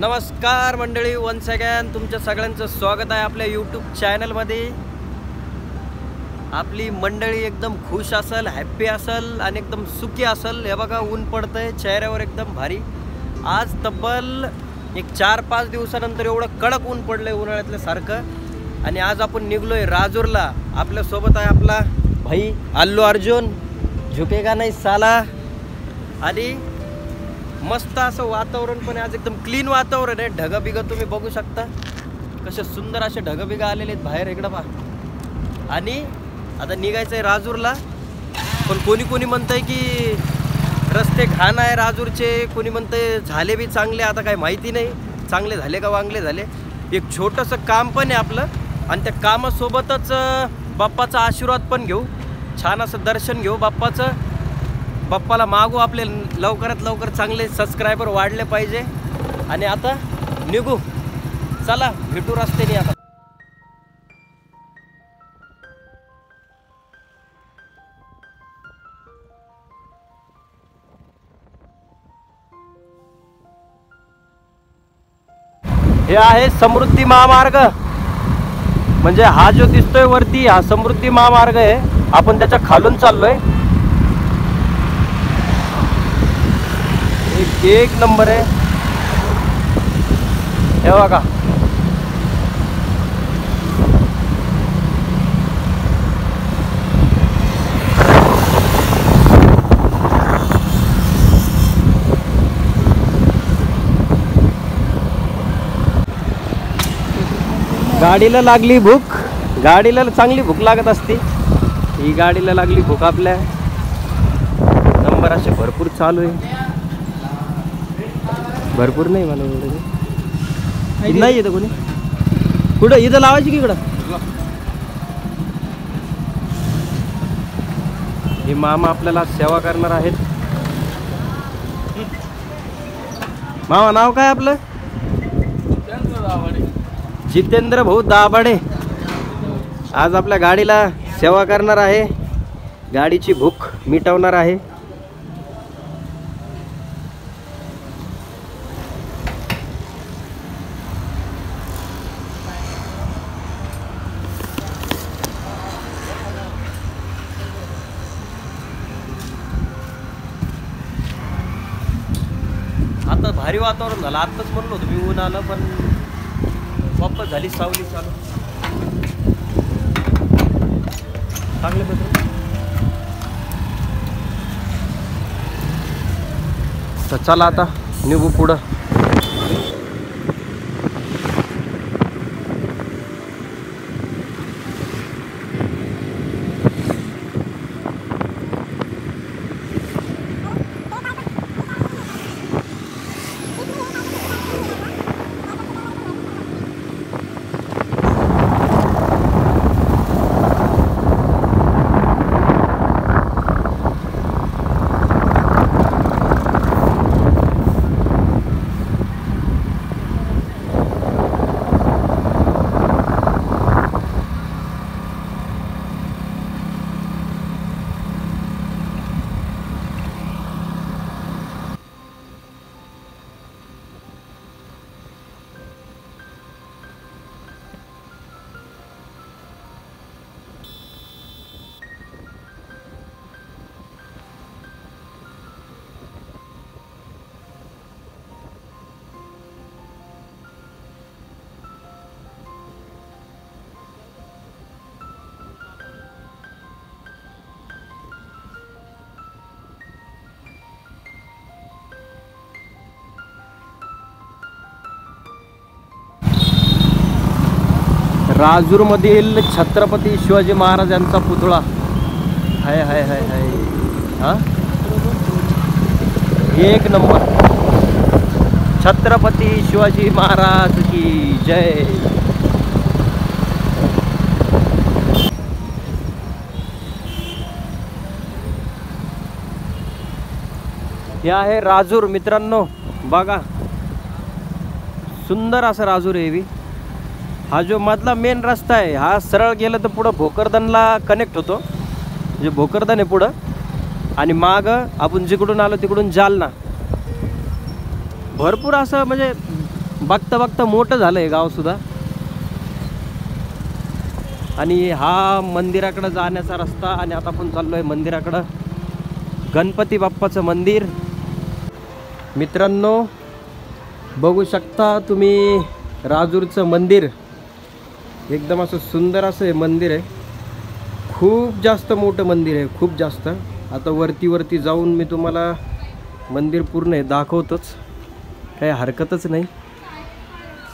नमस्कार मंडळी, once again तुमच्या सगळ्यांचं स्वागत आहे आपल्या यूट्यूब चॅनलमध्ये। आपली मंडळी एकदम खुश असेल, हॅप्पी असेल आणि एकदम सुखी असेल। हे बघा ऊन पडतंय चेहऱ्यावर एकदम भारी। आज तब्बल एक 4-5 दिवसानंतर एवढं कडक ऊन पडलंय उन्हाळ्यातल्या सारखं। आणि आज आपण निघलोय राजूरला। आपल्या सोबत आहे आपला भाई अल्लू अर्जुन, झुकेगा नाही साला। आणि मस्त असं वातावरण पण आज एकदम क्लीन वातावरण आहे। ढगबिग तुम्ही बघू शकता कसे सुंदर असे ढगबिग आलेले आहेत बाहेर इकडं पहा। आणि आता निघायचं आहे राजूरला। पण कोणी कोणी म्हणतंय की रस्ते घाण आहे राजूरचे, कोणी म्हणतंय झाले बी चांगले, आता काय माहिती नाही चांगले झाले का वांगले झाले। एक छोटंसं काम पण आहे आपलं आणि त्या कामासोबतच बाप्पाचा आशीर्वाद पण घेऊ, छान असं दर्शन घेऊ बाप्पाचं। बाप्पाला मागू आपले लवकरात लवकर चांगले सबस्क्रायबर वाढले पाहिजे। आणि आता निघू, चला भेटू रस्त्याने आता। हे आहे समृद्धी महामार्ग, म्हणजे हा जो दिसतोय वरती हा समृद्धी महामार्ग आहे। आपण त्याच्या खालून चाललोय। एक नंबर आहे हे बघा। गाडीला लागली भूक, गाडीला चांगली भूक लागत असते। ही गाडीला लागली भूक आपल्या नंबर असे भरपूर चालू आहे। भरपूर नाही मला एवढं नाही येतं कोणी। कुठं इथं लावायची की इकडं? हे मामा आपल्याला सेवा करणार आहेत। मामा नाव काय आपलं? जितेंद्र भाऊ दाभाडे आज आपल्या गाडीला सेवा करणार आहे, गाडीची भूक मिटवणार आहे। आता भारी वातावरण झालं। आत्ताच म्हणलो होतो मी ऊन आलं, पण वापस झाली सावली चालू चांगले बदल। तर चला आता निघू पुढं। राजूर मधील छत्रपती शिवाजी महाराज यांचा पुतळा हाय हाय हाय हाय। हा एक नंबर। छत्रपती शिवाजी महाराज की जय। हे आहे राजूर मित्रांनो, बघा सुंदर असं राजूर आहे। हा जो मधला मेन रस्ता आहे हा सरळ गेला तर पुढं भोकरदनला कनेक्ट होतो, म्हणजे भोकरदन आहे पुढं। आणि माग आपण जिकडून आलो तिकडून जालना। भरपूर असं म्हणजे बघता बघता मोठं झालंय गाव सुद्धा. आणि हा मंदिराकडे जाण्याचा रस्ता. आणि आता आपण चाललोय मंदिराकडं, गणपती बाप्पाचं मंदिर. मित्रांनो बघू शकता तुम्ही राजूरचं मंदिर. एकदम असं सुंदर असं हे मंदिर आहे. खूप जास्त मोठं मंदिर आहे, खूप जास्त. आता वरती जाऊन मी तुम्हाला मंदिर पूर्ण आहे दाखवतोच, काही हरकतच नाही.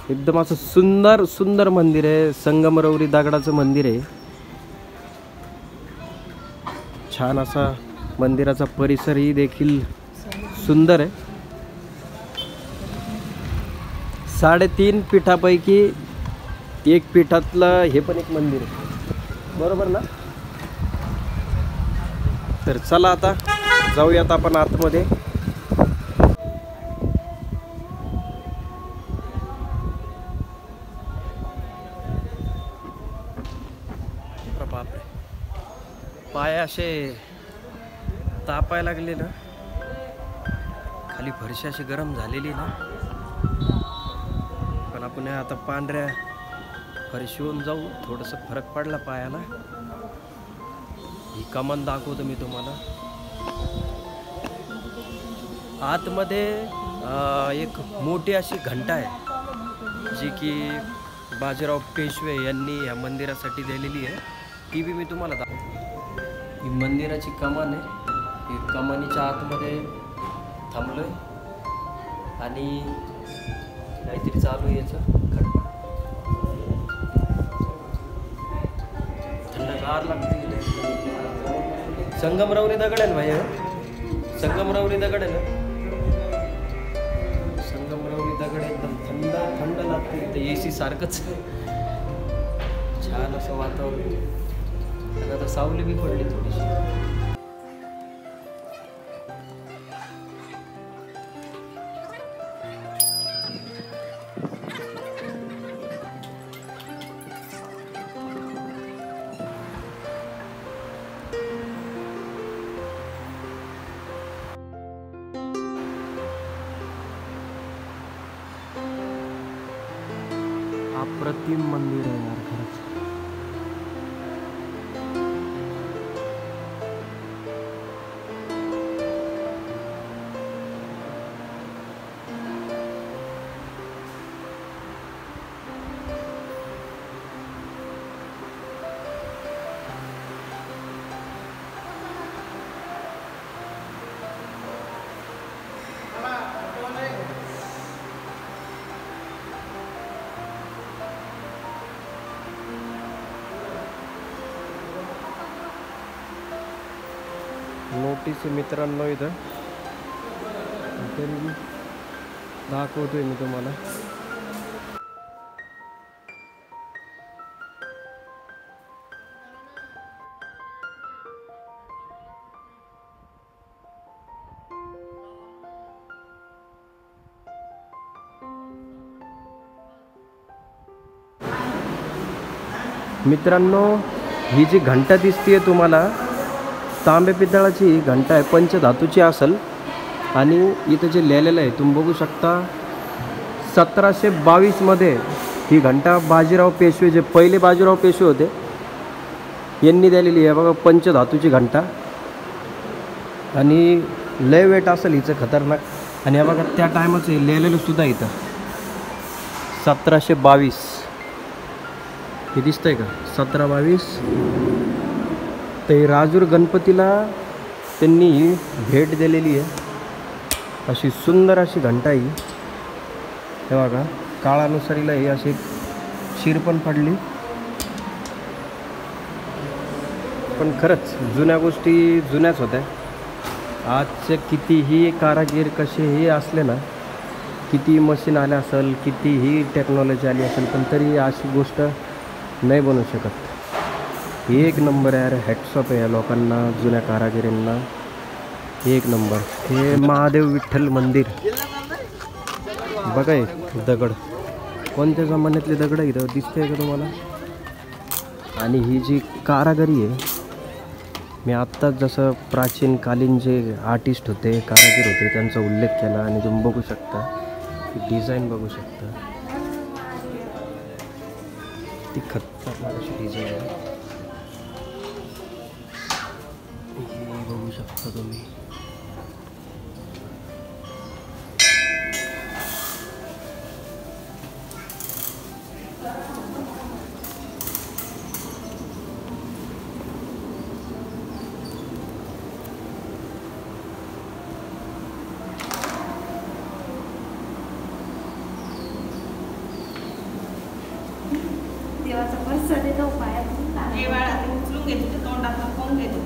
एकदम असं सुंदर मंदिर आहे. संगमरवरी दगडाचं मंदिर आहे. छान असा मंदिराचा परिसरही देखील सुंदर आहे. 3.5 पीठापैकी एक पीठातलं हे पण एक मंदिर आहे, बरोबर ना? तर चला आता जाऊयात आपण आतमध्ये. बापरे, पाय असे तापायला लागले ना, खाली फरशी अशी गरम झालेली ना. पण आपण आता पांढऱ्या फरशीवरून जाऊ. थोडंसं फरक पडला पायाला. ही कमान दाखवतो मी तुम्हाला. आतमध्ये एक मोठी अशी घंटा आहे, जी की बाजीराव पेशवे यांनी या मंदिरासाठी दिलेली आहे. ती बी मी तुम्हाला दाखवतो. ही मंदिराची कमान आहे. ही कमानीच्या आतमध्ये थांबलोय आणि काहीतरी चालू आहे याचं. थंडगार लागते. संगमरवरी दगड आहे ना भाई, संगमरवरी दगड आहे ना. संगमरवरी दगड एकदम थंड लागते. इथे AC सारखंच छान असं वातावरण. आणि आता सावली बी पडली थोडीशी. अप्रतिम मंदिर आहे यार खरंच. नोटीस मित्रांनो इथं दाखवतोय मी तुम्हाला. मित्रांनो ही जी घंटा दिसतीये तुम्हाला, तांबे पितळाची घंटा आहे, पंचधातूची असेल. आणि इथं जे लिहिलेलं आहे तुम्ही बघू शकता, 1722 मध्ये ही घंटा बाजीराव पेशवे, जे पहिले बाजीराव पेशवे होते, यांनी दिलेली आहे बघा. पंचधातूची घंटा. आणि लय वेट असेल हिचं खतरनाक. आणि हे बघा त्या टायमाचं लिहिलेलं सुद्धा इथं 1722 हे दिसतंय का, 1722. ते राजूर गणपतीला त्यांनी भेट दिलेली आहे. अशी सुंदर अशी घंटा ही. हे बघा काळानुसार हिला ही अशी शिर पण पडली. पण खरंच जुन्या गोष्टी जुन्याच होत्या. आजचे कितीही कारागीर कसेही असले ना, किती मशीन आले असेल, कितीही टेक्नॉलॉजी आली असेल, पण तरी अशी गोष्ट नाही बनवू शकत. एक नंबर यार, हॅट्सअप आहे या लोकांना, जुन्या कारागिरींना. एक नंबर. हे महादेव विठ्ठल मंदिर बघा. दगड कोणत्या जमान्यातले दगड इथं दिसतंय का तुम्हाला. आणि ही जी कारागिरी आहे, मी आत्ताच जसं प्राचीनकालीन जे आर्टिस्ट होते, कारागीर होते, त्यांचा उल्लेख केला. आणि तुम्ही बघू शकता डिझाईन बघू शकता, ती खतरनाक अशी डिझाईन आहे. हे बघू शकता तुम्ही. देवाचा प्रसाद आहे तो पायात उचलून घेतो, ते तोंडात खाऊन घेतो.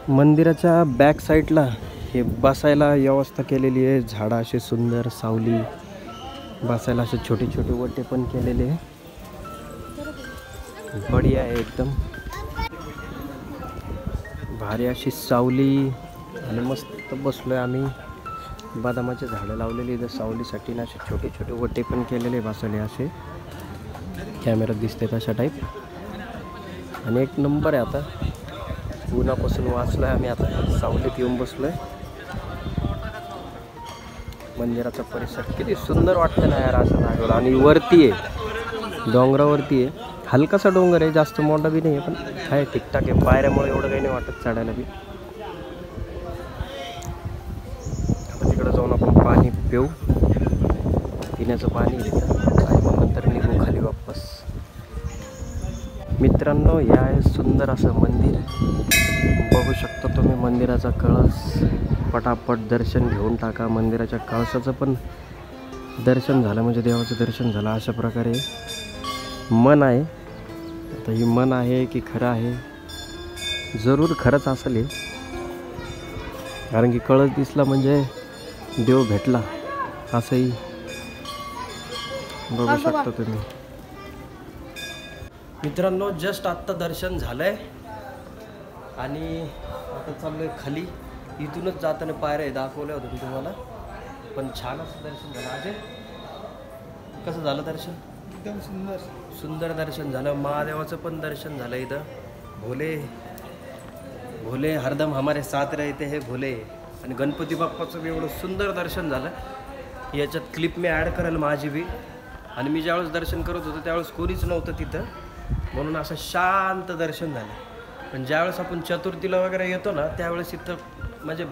मंदिराच्या बॅक साईडला हे बसायला व्यवस्था केलेली आहे. झाडं असे सुंदर, सावली, बसायला असे छोटे छोटे वटे पण केलेले आहे. बढिया आहे एकदम भारी अशी सावली. आणि मस्त बसलोय आम्ही. बदामाचे झाडं लावलेली इथं सावलीसाठी ना, असे छोटे छोटे वटे पण केलेले बसायला असे. कॅमेऱ्यात दिसते तशा टाईप. आणि एक नंबर आहे. आता उन्हापासून वाचलोय आम्ही, आता सावलीत येऊन बसलोय. मंदिराचा परिसर किती सुंदर वाटतं ना यार असं जागेवर. आणि वरती आहे, डोंगरावरती आहे. हलकासा डोंगर आहे, जास्त मोठा बी नाही आहे, पण आहे ठीकठाक आहे. पायऱ्यामुळे एवढं काही नाही वाटत चढायला बी. आता तिकडं जाऊन आपण पाणी पिऊ, पिण्याचं पाणी घेतं आणि मग नंतर निघू खाली वापस. मित्रांनो, हे आहे सुंदर असं मंदिर. बघू शकता तुम्ही मंदिराचा कळस. पटापट दर्शन घेऊन टाका. मंदिराच्या कळसाचं पण दर्शन झालं म्हणजे देवाचं दर्शन झालं. अशा प्रकारे मन आहे. आता ही मन आहे की खरं आहे? जरूर खरंच असेल हे, कारण की कळस दिसला म्हणजे देव भेटला असंही बघू शकता तुम्ही. मित्रांनो, जस्ट आत्ता दर्शन झालंय आणि आता चाललोय खाली. इथूनच जाताना पायऱ्या दाखवल्या होत्या मी तुम्हाला, पण छान असं दर्शन झालं. अजय, कसं झालं दर्शन? एकदम सुंदर सुंदर दर्शन झालं. महादेवाचं पण दर्शन झालं इथं. भोले भोले हरदम हमारे साथ रहते हे भोले. आणि गणपती बाप्पाचं बी एवढं सुंदर दर्शन झालं. याच्यात क्लिप मी ॲड करेल माझी बी. आणि मी ज्यावेळेस दर्शन करत होतो त्यावेळेस कोणीच नव्हतं तिथं, म्हणून असं शांत दर्शन झालं. पण ज्यावेळेस आपण चतुर्थीला वगैरे येतो ना, त्यावेळेस इथं म्हणजे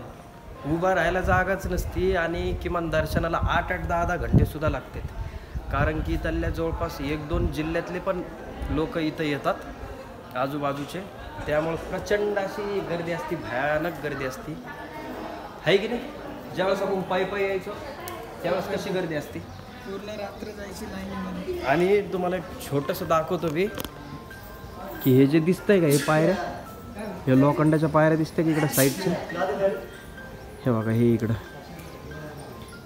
उभा राहायला जागाच नसती. आणि किमान दर्शनाला 8-8, 10-10 घंटेसुद्धा लागतात. कारण की इथल्या जवळपास 1-2 जिल्ह्यातले पण लोक इथं येतात आजूबाजूचे. त्यामुळे प्रचंड अशी गर्दी असती, भयानक गर्दी असती, आहे की नाही? ज्यावेळेस आपण पायी पायी यायचो त्यावेळेस कशी गर्दी असती, पूर्ण रात्र जायची लाईनीमध्ये. आणि तुम्हाला एक छोटंसं दाखवतो मी की हे जे दिसतंय का, हे पायऱ्या, हे लोखंडाच्या पायऱ्या दिसतंय की इकडं साईडच्या, हे बघा हे इकडं,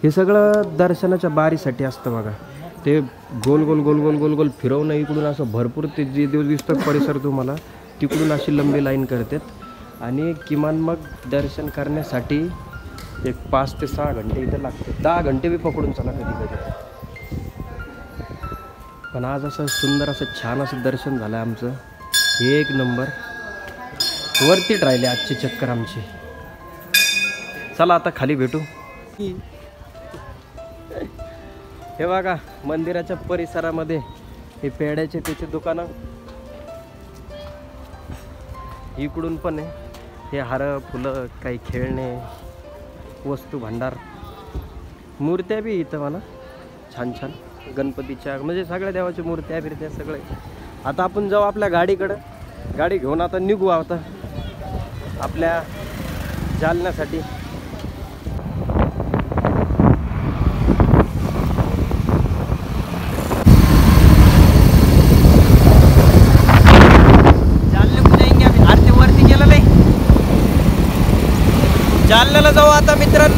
हे सगळं दर्शनाच्या बारीसाठी असतं बघा. ते गोल गोल गोल गोल गोल गोल फिरवणं इकडून असं भरपूर, ते जे देव दिसतं परिसर तुम्हाला तिकडून अशी लंबी लाईन करतात. आणि किमान मग दर्शन करण्यासाठी एक 5 ते 6 घंटे इथं लागते. 10 घंटे बी पकडून चला कधी कधी. पण आज असं सुंदर असं छान असं दर्शन झालं आमचं. एक नंबर. वरतीच राहिले आजची चक्कर आमची. चला आता खाली भेटू. हे बघा मंदिराच्या परिसरामध्ये हे पेड्याचे त्याचे दुकानं इकडून पण आहे. हे हार, फुलं, काही खेळणे, वस्तू भांडार, मूर्त्या बी इथं मला छान छान गणपतीच्या, म्हणजे सगळ्या देवाच्या मूर्त्या बिर्त्या सगळे. आता आपण जाऊ आपल्या गाडीकडं. गाडी घेऊन आता निघू आता आपल्या जालन्यासाठी.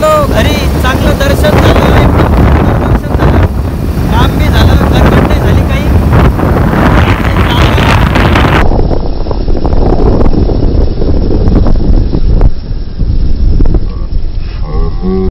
चाललो घरी. चांगलं दर्शन झालं.